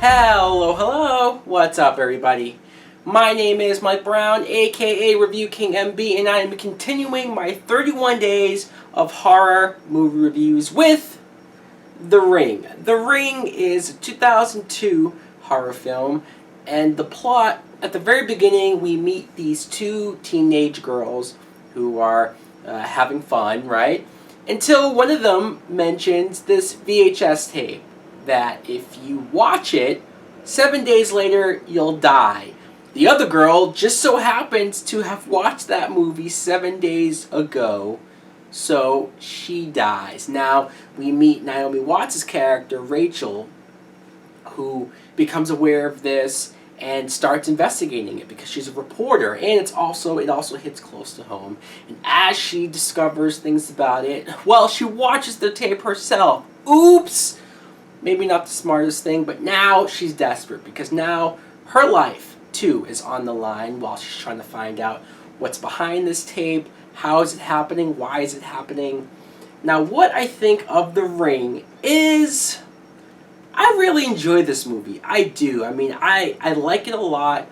Hello, what's up everybody? My name is Mike Brown, aka ReviewKingMB, and I am continuing my 31 days of horror movie reviews with The Ring. The Ring is a 2002 horror film, and the plot, at the very beginning, we meet these two teenage girls who are having fun, right? Until one of them mentions this VHS tape that if you watch it, 7 days later, you'll die. The other girl just so happens to have watched that movie 7 days ago, so she dies. Now, we meet Naomi Watts' character, Rachel, who becomes aware of this and starts investigating it because she's a reporter, and it also hits close to home. And as she discovers things about it, well, she watches the tape herself. Oops! Maybe not the smartest thing, but now she's desperate because now her life, too, is on the line while she's trying to find out what's behind this tape, how is it happening, why is it happening. Now, what I think of The Ring is I really enjoy this movie. I do. I mean, I like it a lot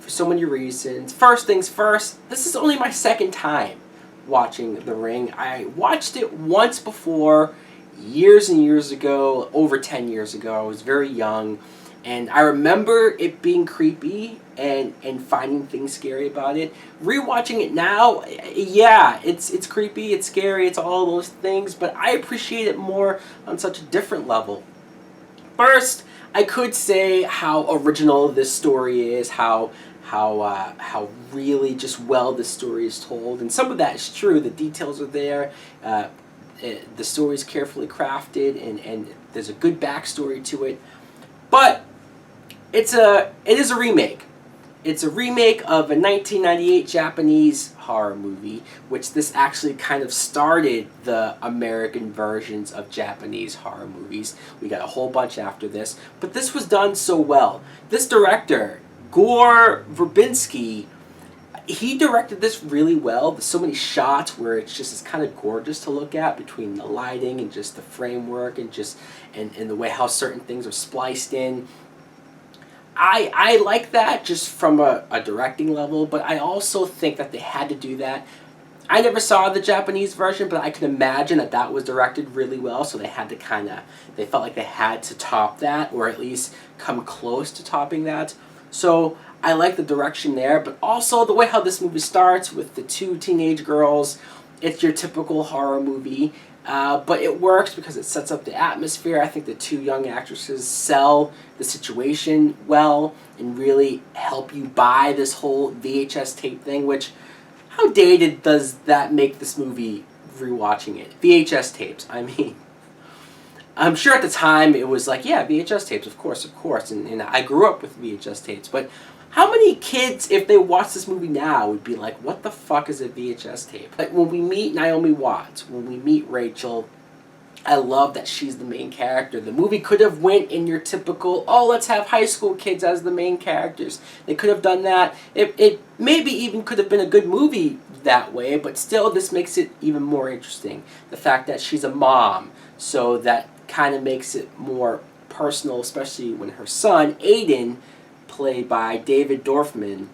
for so many reasons. First things first, this is only my second time watching The Ring. I watched it once before, years and years ago, over 10 years ago. I was very young, and I remember it being creepy and finding things scary about it. Rewatching it now, yeah, it's creepy, it's scary, it's all those things, but I appreciate it more on such a different level. First, I could say how original this story is, how really just well this story is told, and some of that is true. The details are there. The story is carefully crafted, and there's a good backstory to it. But it is a remake. It's a remake of a 1998 Japanese horror movie, which this actually kind of started the American versions of Japanese horror movies. We got a whole bunch after this, but this was done so well. This director, Gore Verbinski, he directed this really well. There's so many shots where it's kind of gorgeous to look at, between the lighting and just the framework and the way how certain things are spliced in. I like that just from a directing level, but I also think that they had to do that. I never saw the Japanese version, but I can imagine that was directed really well, so they had to they felt like they had to top that, or at least come close to topping that. So I like the direction there, but also the way how this movie starts with the two teenage girls. It's your typical horror movie, but it works because it sets up the atmosphere. I think the two young actresses sell the situation well and really help you buy this whole VHS tape thing, which, how dated does that make this movie rewatching it? VHS tapes, I mean. I'm sure at the time it was like, yeah, VHS tapes, of course, and I grew up with VHS tapes, but how many kids, if they watch this movie now, would be like, what the fuck is a VHS tape? Like, when we meet Naomi Watts, when we meet Rachel, I love that she's the main character. The movie could have went in your typical, oh, let's have high school kids as the main characters. They could have done that. It maybe even could have been a good movie that way, but still this makes it even more interesting. The fact that she's a mom, so that kind of makes it more personal, especially when her son, Aiden, played by David Dorfman,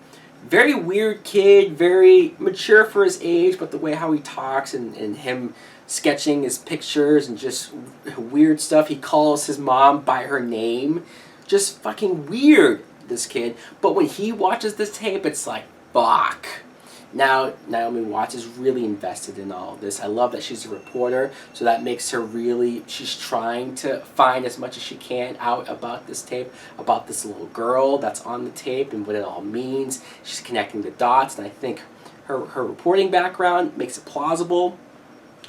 very weird kid, very mature for his age, but the way how he talks and him sketching his pictures and just weird stuff. He calls his mom by her name. Just fucking weird, this kid. But when he watches this tape, it's like, fuck. Now, Naomi Watts is really invested in all of this. I love that she's a reporter, so that makes her she's trying to find as much as she can out about this tape, about this little girl that's on the tape and what it all means. She's connecting the dots, and I think her reporting background makes it plausible.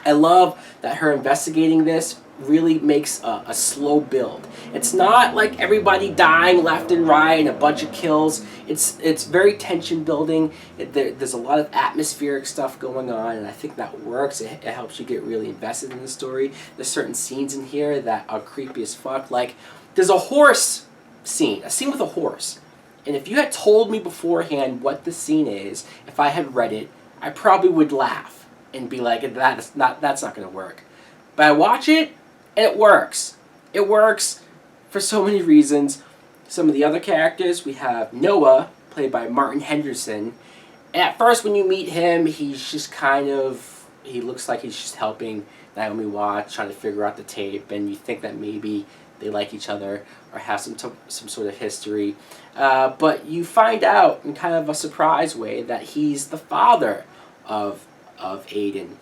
I love that her investigating this really makes a slow build. It's not like everybody dying left and right and a bunch of kills. It's very tension building. There's a lot of atmospheric stuff going on, and I think that works. It helps you get really invested in the story. There's certain scenes in here that are creepy as fuck. Like, there's a horse scene, a scene with a horse. And if you had told me beforehand what the scene is, if I had read it, I probably would laugh and be like, that's not going to work. But I watch it, and it works. It works for so many reasons. Some of the other characters, we have Noah, played by Martin Henderson. At first, when you meet him, he's just he looks like he's just helping Naomi Watts, trying to figure out the tape, and you think that maybe they like each other or have some sort of history. But you find out in kind of a surprise way that he's the father of Aiden.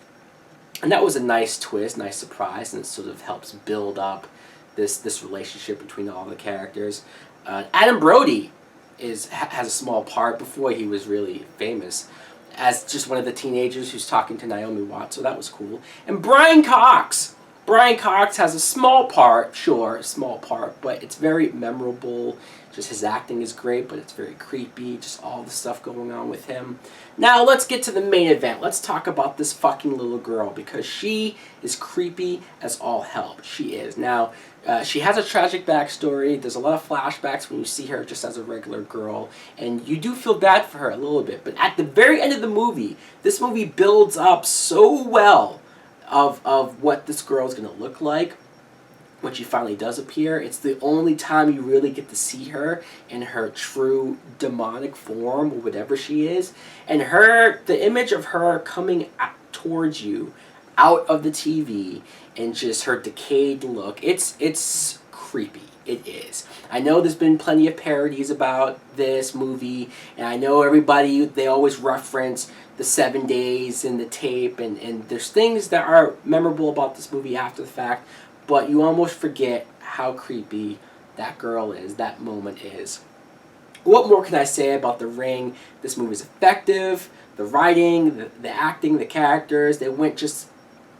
And that was a nice twist, nice surprise, and it sort of helps build up this relationship between all the characters. Adam Brody has a small part before he was really famous as just one of the teenagers who's talking to Naomi Watts, so that was cool. And Brian Cox has a small part, sure, small part, but it's very memorable. Just his acting is great, but it's very creepy, just all the stuff going on with him. Now let's get to the main event. Let's talk about this fucking little girl, because she is creepy as all hell. She is. Now, she has a tragic backstory. There's a lot of flashbacks when you see her just as a regular girl, and you do feel bad for her a little bit. But at the very end of the movie, this movie builds up so well of what this girl is going to look like when she finally does appear. It's the only time you really get to see her in her true demonic form, or whatever she is. And the image of her coming towards you out of the TV, and just her decayed look, it's creepy. It is. I know there's been plenty of parodies about this movie, and I know they always reference the 7 days and the tape, and there's things that are memorable about this movie after the fact, but you almost forget how creepy that girl is, that moment is. What more can I say about The Ring? This movie is effective. The writing, the acting, the characters, they went just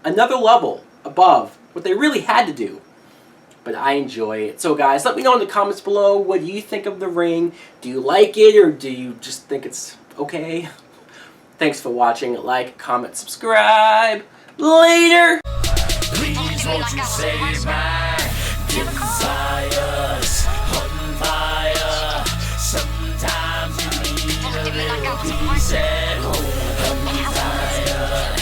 another level above what they really had to do. But I enjoy it. So guys, let me know in the comments below, what do you think of The Ring? Do you like it, or do you just think it's okay? Thanks for watching. Like, comment, subscribe. Later! Please won't you save my desires on fire? Sometimes you need a little peace at home. I'm tired.